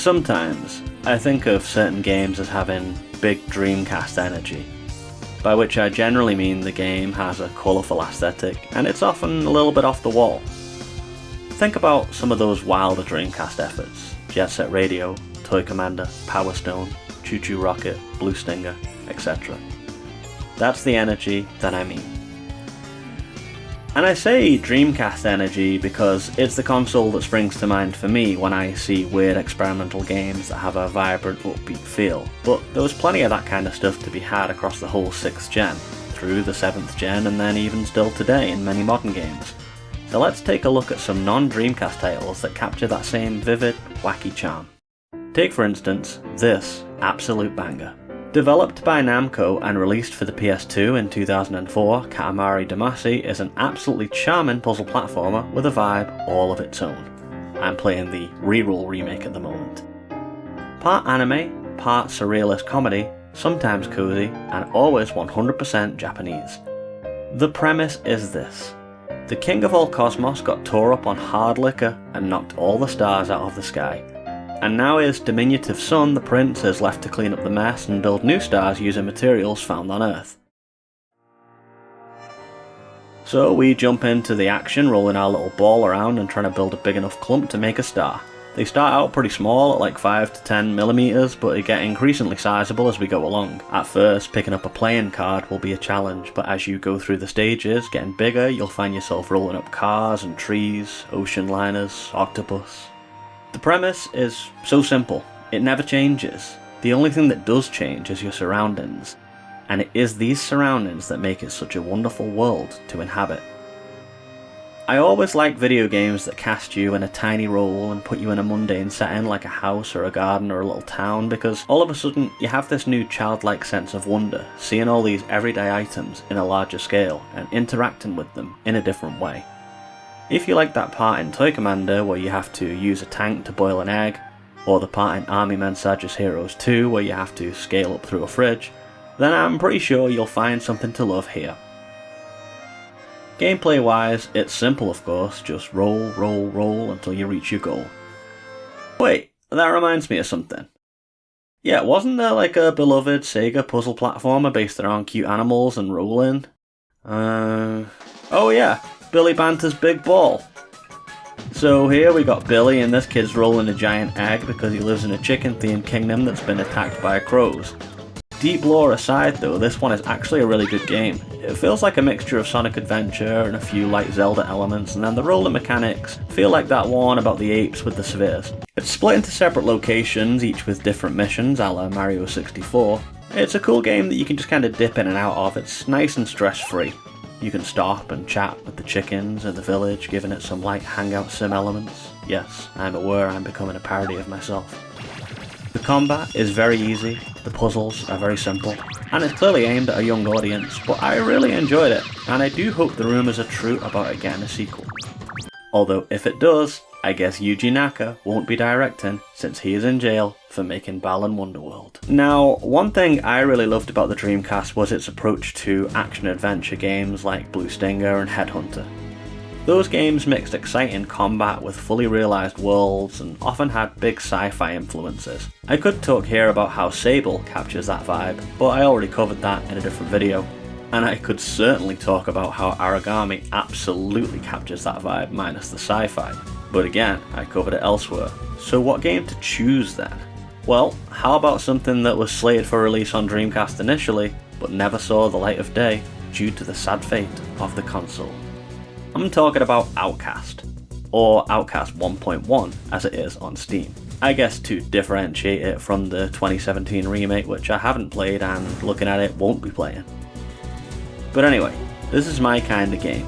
Sometimes, I think of certain games as having Big Dreamcast Energy, by which I generally mean the game has a colourful aesthetic and it's often a little bit off the wall. Think about some of those wilder Dreamcast efforts: Jet Set Radio, Toy Commander, Power Stone, Choo Choo Rocket, Blue Stinger, etc. That's the energy that I mean. And I say Dreamcast Energy because it's the console that springs to mind for me when I see weird experimental games that have a vibrant, upbeat feel. But there was plenty of that kind of stuff to be had across the whole 6th gen, through the 7th gen, and then even still today in many modern games. So let's take a look at some non-Dreamcast titles that capture that same vivid, wacky charm. Take for instance, this absolute banger. Developed by Namco and released for the PS2 in 2004, Katamari Damacy is an absolutely charming puzzle platformer with a vibe all of its own. I'm playing the Reroll remake at the moment. Part anime, part surrealist comedy, sometimes cozy, and always 100% Japanese. The premise is this: the king of all cosmos got tore up on hard liquor and knocked all the stars out of the sky. And now his diminutive son, the prince, is left to clean up the mess and build new stars using materials found on Earth. So we jump into the action, rolling our little ball around and trying to build a big enough clump to make a star. They start out pretty small at like 5 to 10 millimeters, but they get increasingly sizable as we go along. At first, picking up a playing card will be a challenge, but as you go through the stages, getting bigger, you'll find yourself rolling up cars and trees, ocean liners, octopus. The premise is so simple, it never changes. The only thing that does change is your surroundings, and it is these surroundings that make it such a wonderful world to inhabit. I always like video games that cast you in a tiny role and put you in a mundane setting like a house or a garden or a little town, because all of a sudden you have this new childlike sense of wonder, seeing all these everyday items in a larger scale and interacting with them in a different way. If you like that part in Toy Commander where you have to use a tank to boil an egg, or the part in Army Men Sage's Heroes 2 where you have to scale up through a fridge, then I'm pretty sure you'll find something to love here. Gameplay wise, it's simple of course, just roll, roll, roll until you reach your goal. Wait, that reminds me of something. Yeah, wasn't there like a beloved Sega puzzle platformer based around cute animals and rolling? Oh yeah, Billy Banter's Big Ball. So here we got Billy, and this kid's rolling a giant egg because he lives in a chicken-themed kingdom that's been attacked by crows. Deep lore aside though, this one is actually a really good game. It feels like a mixture of Sonic Adventure and a few light Zelda elements, and then the rolling mechanics feel like that one about the apes with the spheres. It's split into separate locations, each with different missions, a la Mario 64. It's a cool game that you can just kind of dip in and out of. It's nice and stress-free. You can stop and chat with the chickens in the village, giving it some light hangout sim elements. Yes, I'm aware I'm becoming a parody of myself. The combat is very easy, the puzzles are very simple, and it's clearly aimed at a young audience, but I really enjoyed it, and I do hope the rumours are true about it getting a sequel. Although if it does, I guess Yuji Naka won't be directing, since he is in jail for making Balan Wonderworld. Now, one thing I really loved about the Dreamcast was its approach to action-adventure games like Blue Stinger and Headhunter. Those games mixed exciting combat with fully realised worlds and often had big sci-fi influences. I could talk here about how Sable captures that vibe, but I already covered that in a different video. And I could certainly talk about how Origami absolutely captures that vibe minus the sci-fi. But again, I covered it elsewhere. So what game to choose then? Well, how about something that was slated for release on Dreamcast initially, but never saw the light of day due to the sad fate of the console? I'm talking about Outcast, or Outcast 1.1 as it is on Steam. I guess to differentiate it from the 2017 remake, which I haven't played and looking at it won't be playing. But anyway, this is my kind of game.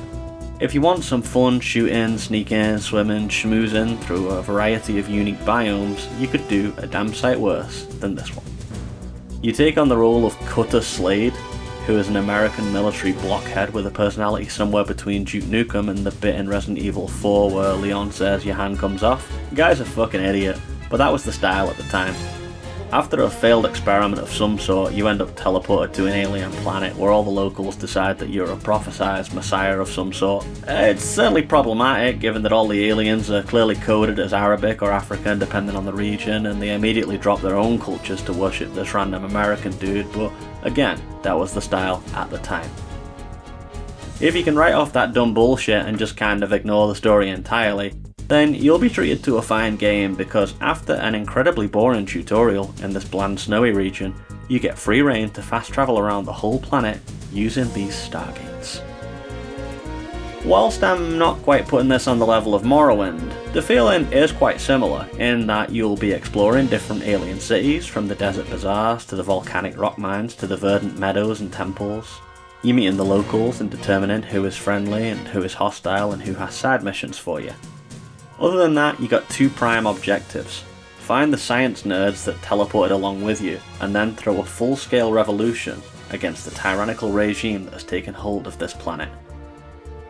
If you want some fun shooting, sneaking, swimming, schmoozing through a variety of unique biomes, you could do a damn sight worse than this one. You take on the role of Cutter Slade, who is an American military blockhead with a personality somewhere between Duke Nukem and the bit in Resident Evil 4 where Leon says your hand comes off. The guy's a fucking idiot, but that was the style at the time. After a failed experiment of some sort, you end up teleported to an alien planet where all the locals decide that you're a prophesized messiah of some sort. It's certainly problematic given that all the aliens are clearly coded as Arabic or African depending on the region, and they immediately drop their own cultures to worship this random American dude, but again, that was the style at the time. If you can write off that dumb bullshit and just kind of ignore the story entirely, then you'll be treated to a fine game, because after an incredibly boring tutorial in this bland snowy region, you get free reign to fast travel around the whole planet using these stargates. Whilst I'm not quite putting this on the level of Morrowind, the feeling is quite similar in that you'll be exploring different alien cities, from the desert bazaars to the volcanic rock mines to the verdant meadows and temples. You're meeting the locals and determining who is friendly and who is hostile and who has side missions for you. Other than that, you got two prime objectives. Find the science nerds that teleported along with you, and then throw a full-scale revolution against the tyrannical regime that has taken hold of this planet.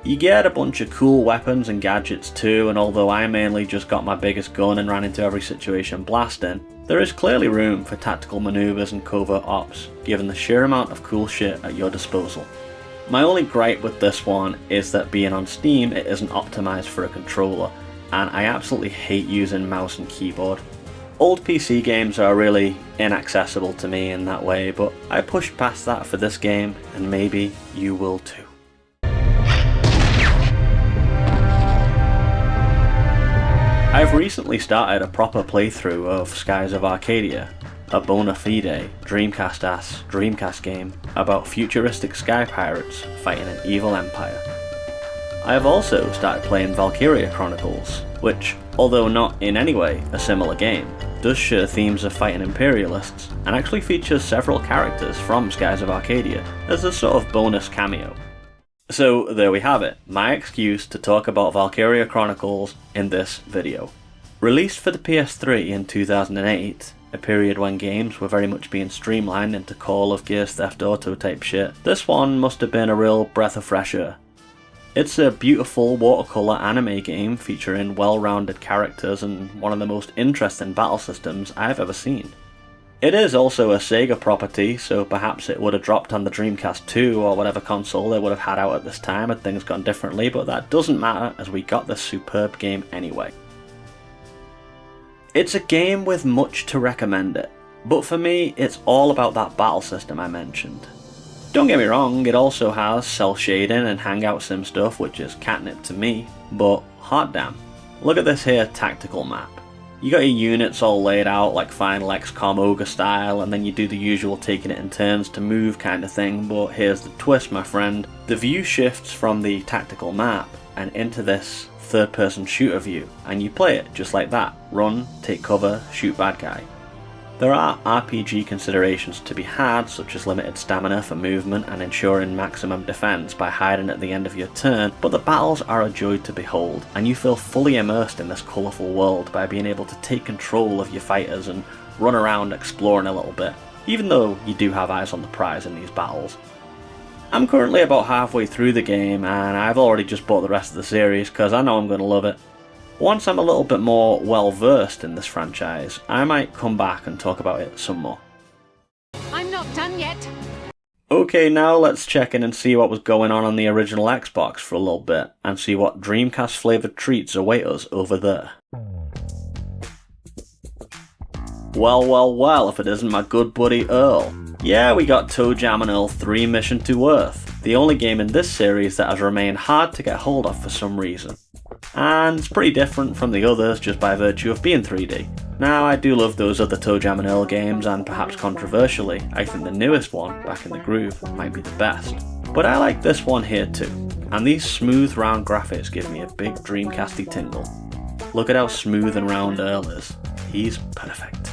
You get a bunch of cool weapons and gadgets too, and although I mainly just got my biggest gun and ran into every situation blasting, there is clearly room for tactical maneuvers and covert ops, given the sheer amount of cool shit at your disposal. My only gripe with this one is that being on Steam, it isn't optimised for a controller, and I absolutely hate using mouse and keyboard. Old PC games are really inaccessible to me in that way, but I pushed past that for this game, and maybe you will too. I've recently started a proper playthrough of Skies of Arcadia, a bona fide Dreamcast-ass Dreamcast game about futuristic sky pirates fighting an evil empire. I have also started playing Valkyria Chronicles, which, although not in any way a similar game, does share themes of fighting imperialists and actually features several characters from Skies of Arcadia as a sort of bonus cameo. So there we have it, my excuse to talk about Valkyria Chronicles in this video. Released for the PS3 in 2008, a period when games were very much being streamlined into Call of Gears Theft Auto type shit, this one must have been a real breath of fresh air. It's a beautiful watercolour anime game featuring well-rounded characters and one of the most interesting battle systems I've ever seen. It is also a Sega property, so perhaps it would have dropped on the Dreamcast 2 or whatever console they would have had out at this time had things gone differently, but that doesn't matter as we got this superb game anyway. It's a game with much to recommend it, but for me it's all about that battle system I mentioned. Don't get me wrong, it also has cell shading and hangout sim stuff, which is catnip to me, but hot damn, look at this here tactical map. You got your units all laid out like Final XCOM Ogre style, and then you do the usual taking it in turns to move kind of thing, but here's the twist, my friend. The view shifts from the tactical map and into this third person shooter view, and you play it just like that. Run, take cover, shoot bad guy. There are RPG considerations to be had, such as limited stamina for movement and ensuring maximum defense by hiding at the end of your turn, but the battles are a joy to behold, and you feel fully immersed in this colourful world by being able to take control of your fighters and run around exploring a little bit, even though you do have eyes on the prize in these battles. I'm currently about halfway through the game, and I've already just bought the rest of the series because I know I'm going to love it. Once I'm a little bit more well versed in this franchise, I might come back and talk about it some more. I'm not done yet. Okay, now let's check in and see what was going on the original Xbox for a little bit, and see what Dreamcast flavoured treats await us over there. Well, if it isn't my good buddy Earl. Yeah, we got Toejam and Earl 3 Mission to Earth, the only game in this series that has remained hard to get hold of for some reason. And it's pretty different from the others just by virtue of being 3D. Now, I do love those other Toejam and Earl games, and perhaps controversially, I think the newest one, Back in the Groove, might be the best. But I like this one here too, and these smooth round graphics give me a big Dreamcasty tingle. Look at how smooth and round Earl is. He's perfect.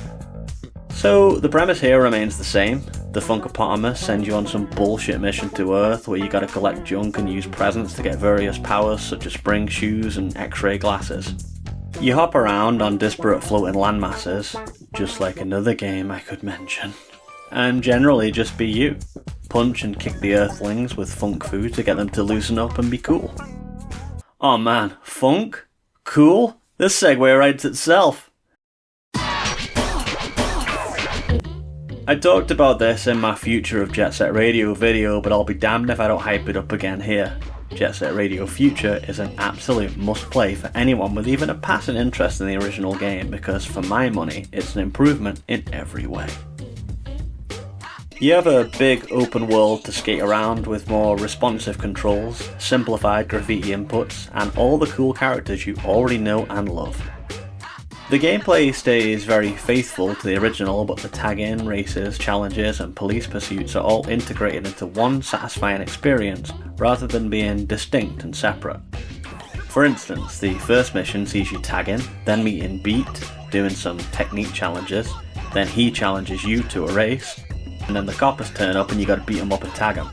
So, the premise here remains the same. The Funkapotamus sends you on some bullshit mission to Earth where you gotta collect junk and use presents to get various powers such as spring shoes and X-ray glasses. You hop around on disparate floating landmasses, just like another game I could mention, and generally just be you. Punch and kick the Earthlings with funk food to get them to loosen up and be cool. Oh man, funk? Cool? This segue writes itself. I talked about this in my Future of Jet Set Radio video, but I'll be damned if I don't hype it up again here. Jet Set Radio Future is an absolute must-play for anyone with even a passing interest in the original game, because for my money, it's an improvement in every way. You have a big open world to skate around with more responsive controls, simplified graffiti inputs, and all the cool characters you already know and love. The gameplay stays very faithful to the original, but the tag-in, races, challenges and police pursuits are all integrated into one satisfying experience rather than being distinct and separate. For instance, the first mission sees you tagging, then meeting Beat, doing some technique challenges, then he challenges you to a race, and then the coppers turn up and you gotta beat them up and tag them.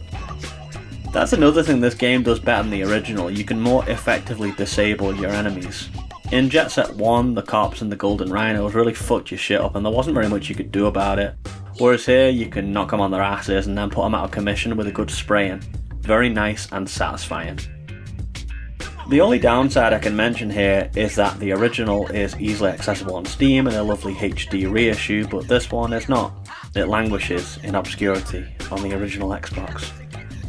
That's another thing this game does better than the original: you can more effectively disable your enemies. In Jet Set 1, the cops and the golden rhinos really fucked your shit up and there wasn't very much you could do about it. Whereas here, you can knock them on their asses and then put them out of commission with a good spraying. Very nice and satisfying. The only downside I can mention here is that the original is easily accessible on Steam in a lovely HD reissue, but this one is not. It languishes in obscurity on the original Xbox.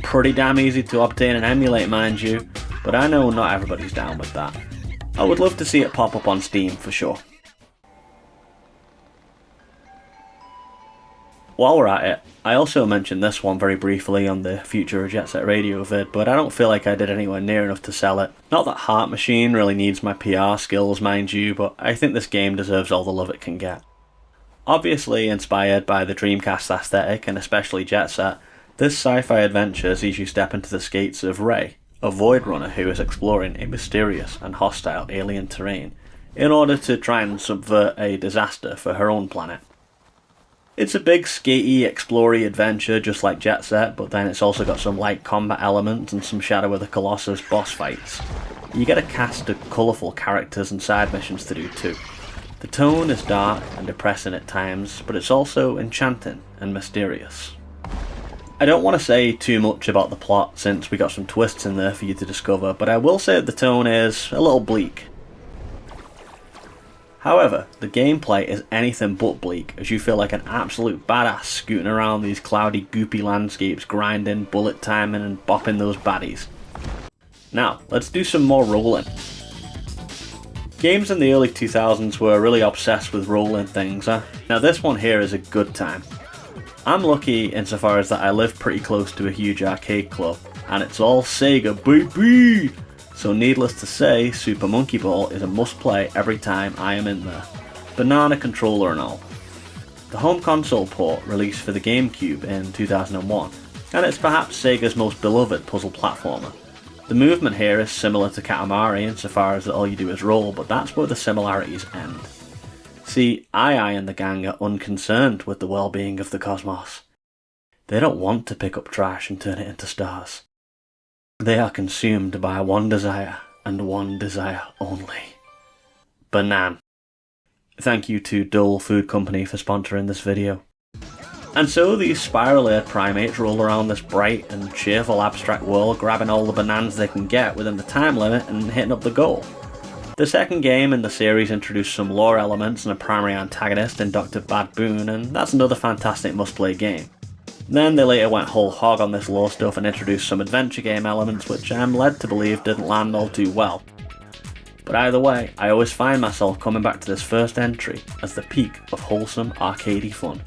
Pretty damn easy to obtain and emulate, mind you, but I know not everybody's down with that. I would love to see it pop up on Steam for sure. While we're at it, I also mentioned this one very briefly on the Future of Jet Set Radio vid, but I don't feel like I did anywhere near enough to sell it. Not that Heart Machine really needs my PR skills, mind you, but I think this game deserves all the love it can get. Obviously inspired by the Dreamcast aesthetic, and especially Jet Set, this sci-fi adventure sees you step into the skates of Rei, a void runner who is exploring a mysterious and hostile alien terrain in order to try and subvert a disaster for her own planet. It's a big skatey, explory adventure just like Jet Set, but then it's also got some light combat elements and some Shadow of the Colossus boss fights. You get a cast of colourful characters and side missions to do too. The tone is dark and depressing at times, but it's also enchanting and mysterious. I don't want to say too much about the plot since we got some twists in there for you to discover, but I will say that the tone is a little bleak. However, the gameplay is anything but bleak, as you feel like an absolute badass scooting around these cloudy, goopy landscapes, grinding, bullet timing and bopping those baddies. Now, let's do some more rolling. Games in the early 2000s were really obsessed with rolling things, huh? Now this one here is a good time. I'm lucky insofar as that I live pretty close to a huge arcade club, and it's all Sega, baby! So needless to say, Super Monkey Ball is a must-play every time I am in there. Banana controller and all. The home console port released for the GameCube in 2001, and it's perhaps Sega's most beloved puzzle platformer. The movement here is similar to Katamari insofar as that all you do is roll, but that's where the similarities end. See, I and the gang are unconcerned with the well-being of the cosmos. They don't want to pick up trash and turn it into stars. They are consumed by one desire, and one desire only. Banan. Thank you to Dole Food Company for sponsoring this video. And so these spiral-eared primates roll around this bright and cheerful abstract world, grabbing all the bananas they can get within the time limit and hitting up the goal. The second game in the series introduced some lore elements and a primary antagonist in Dr. Bad Boon, and that's another fantastic must-play game. Then they later went whole hog on this lore stuff and introduced some adventure game elements which I'm led to believe didn't land all too well. But either way, I always find myself coming back to this first entry as the peak of wholesome arcadey fun.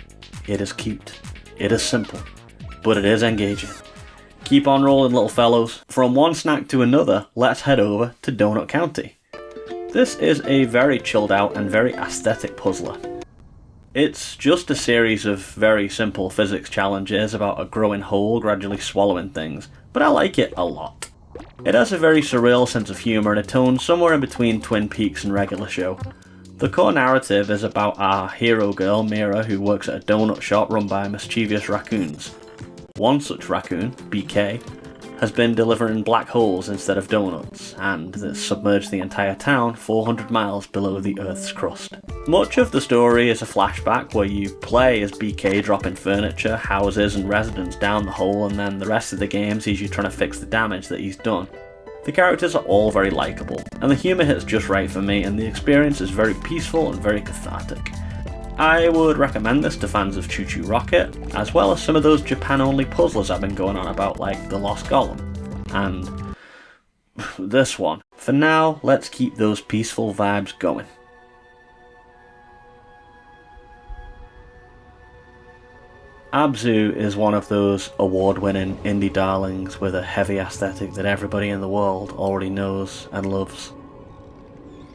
It is cute, it is simple, but it is engaging. Keep on rolling, little fellows. From one snack to another, let's head over to Donut County. This is a very chilled out and very aesthetic puzzler. It's just a series of very simple physics challenges about a growing hole gradually swallowing things, but I like it a lot. It has a very surreal sense of humour and a tone somewhere in between Twin Peaks and Regular Show. The core narrative is about our hero girl, Mira, who works at a donut shop run by mischievous raccoons. One such raccoon, BK, has been delivering black holes instead of donuts, and this submerged the entire town 400 miles below the Earth's crust. Much of the story is a flashback where you play as BK dropping furniture, houses and residents down the hole, and then the rest of the game sees you trying to fix the damage that he's done. The characters are all very likeable, and the humour hits just right for me, and the experience is very peaceful and very cathartic. I would recommend this to fans of Choo Choo Rocket, as well as some of those Japan-only puzzlers I've been going on about, like The Lost Golem, and this one. For now, let's keep those peaceful vibes going. Abzu is one of those award-winning indie darlings with a heavy aesthetic that everybody in the world already knows and loves.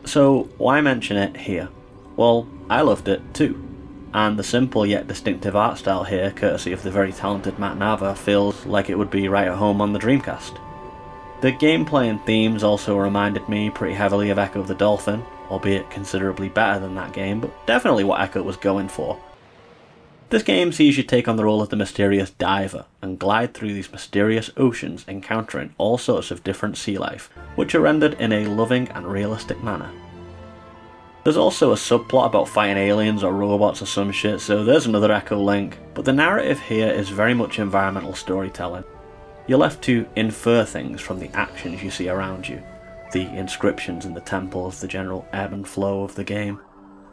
So why mention it here? Well, I loved it too, and the simple yet distinctive art style here, courtesy of the very talented Matt Nava, feels like it would be right at home on the Dreamcast. The gameplay and themes also reminded me pretty heavily of Echo the Dolphin, albeit considerably better than that game, but definitely what Echo was going for. This game sees you take on the role of the mysterious diver and glide through these mysterious oceans, encountering all sorts of different sea life, which are rendered in a loving and realistic manner. There's also a subplot about fighting aliens or robots or some shit, so there's another Echo link, but the narrative here is very much environmental storytelling. You're left to infer things from the actions you see around you, the inscriptions in the temples, the general ebb and flow of the game.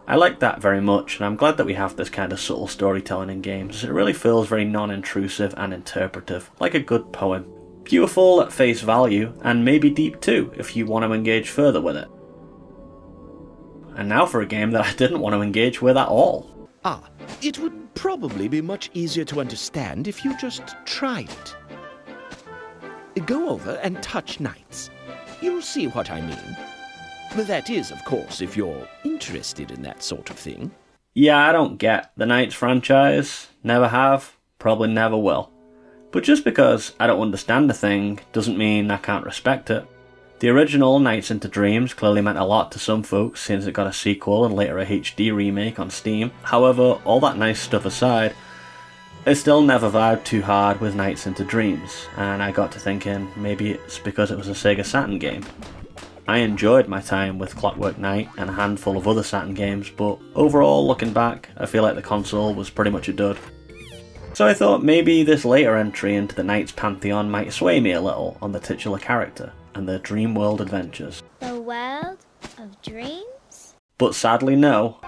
I like that very much, and I'm glad that we have this kind of subtle storytelling in games, as it really feels very non-intrusive and interpretive, like a good poem. Beautiful at face value, and maybe deep too, if you want to engage further with it. And now for a game that I didn't want to engage with at all. It would probably be much easier to understand if you just tried it. Go over and touch Knights. You'll see what I mean. That is, of course, if you're interested in that sort of thing. Yeah, I don't get the Knights franchise. Never have, probably never will. But just because I don't understand a thing doesn't mean I can't respect it. The original Nights into Dreams clearly meant a lot to some folks since it got a sequel and later a HD remake on Steam. However, all that nice stuff aside, I still never vibed too hard with Nights into Dreams, and I got to thinking maybe it's because it was a Sega Saturn game. I enjoyed my time with Clockwork Knight and a handful of other Saturn games, but overall, looking back, I feel like the console was pretty much a dud. So I thought maybe this later entry into the Knights pantheon might sway me a little on the titular character and their dream world adventures. The world of dreams? But sadly no.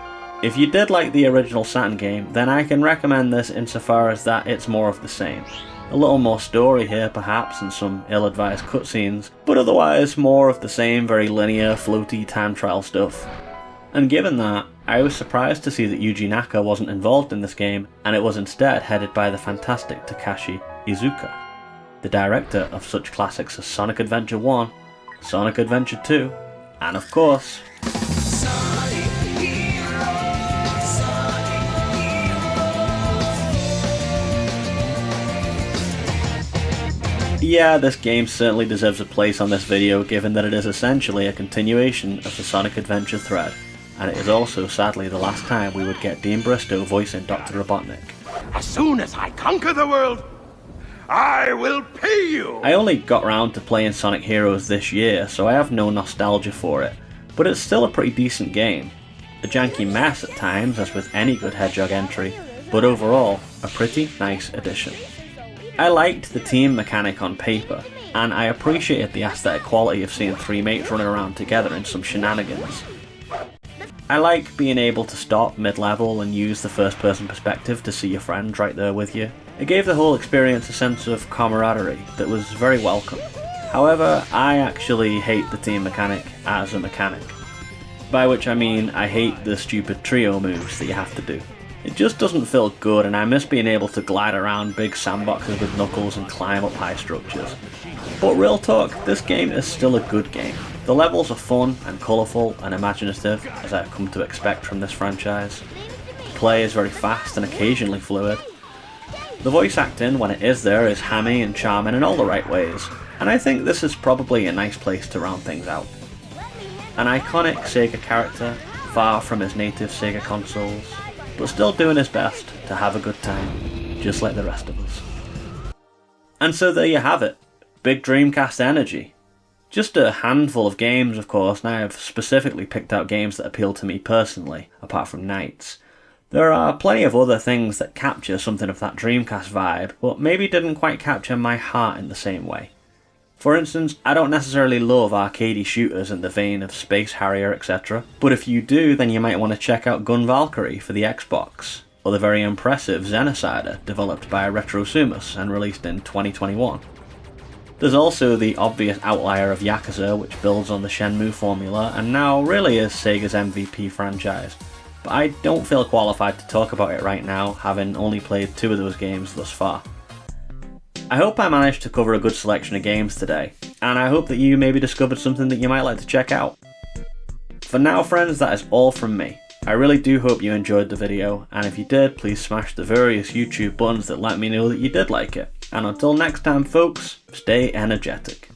If you did like the original Saturn game, then I can recommend this insofar as that it's more of the same. A little more story here perhaps and some ill-advised cutscenes, but otherwise more of the same very linear, floaty time trial stuff. And given that, I was surprised to see that Yuji Naka wasn't involved in this game, and it was instead headed by the fantastic Takashi Iizuka, the director of such classics as Sonic Adventure 1, Sonic Adventure 2, and of course, yeah, this game certainly deserves a place on this video given that it is essentially a continuation of the Sonic Adventure thread, and it is also sadly the last time we would get Dean Bristow voicing Dr. Robotnik. As soon as I conquer the world, I will pay you! I only got round to playing Sonic Heroes this year, so I have no nostalgia for it, but it's still a pretty decent game. A janky mess at times, as with any good Hedgehog entry, but overall, a pretty nice addition. I liked the team mechanic on paper, and I appreciated the aesthetic quality of seeing three mates running around together in some shenanigans. I like being able to stop mid-level and use the first-person perspective to see your friends right there with you. It gave the whole experience a sense of camaraderie that was very welcome. However, I actually hate the team mechanic as a mechanic. By which I mean I hate the stupid trio moves that you have to do. It just doesn't feel good, and I miss being able to glide around big sandboxes with Knuckles and climb up high structures. But real talk, this game is still a good game. The levels are fun and colourful and imaginative, as I've come to expect from this franchise. The play is very fast and occasionally fluid. The voice acting, when it is there, is hammy and charming in all the right ways, and I think this is probably a nice place to round things out. An iconic Sega character, far from his native Sega consoles, but still doing his best to have a good time, just like the rest of us. And so there you have it, Big Dreamcast Energy. Just a handful of games, of course, and I have specifically picked out games that appeal to me personally, apart from Knights. There are plenty of other things that capture something of that Dreamcast vibe, but maybe didn't quite capture my heart in the same way. For instance, I don't necessarily love arcadey shooters in the vein of Space Harrier, etc., but if you do, then you might want to check out Gun Valkyrie for the Xbox, or the very impressive Xenocider, developed by Retrosumus and released in 2021. There's also the obvious outlier of Yakuza, which builds on the Shenmue formula and now really is Sega's MVP franchise, but I don't feel qualified to talk about it right now, having only played 2 of those games thus far. I hope I managed to cover a good selection of games today, and I hope that you maybe discovered something that you might like to check out. For now friends, that is all from me. I really do hope you enjoyed the video, and if you did, please smash the various YouTube buttons that let me know that you did like it. And until next time folks, stay energetic.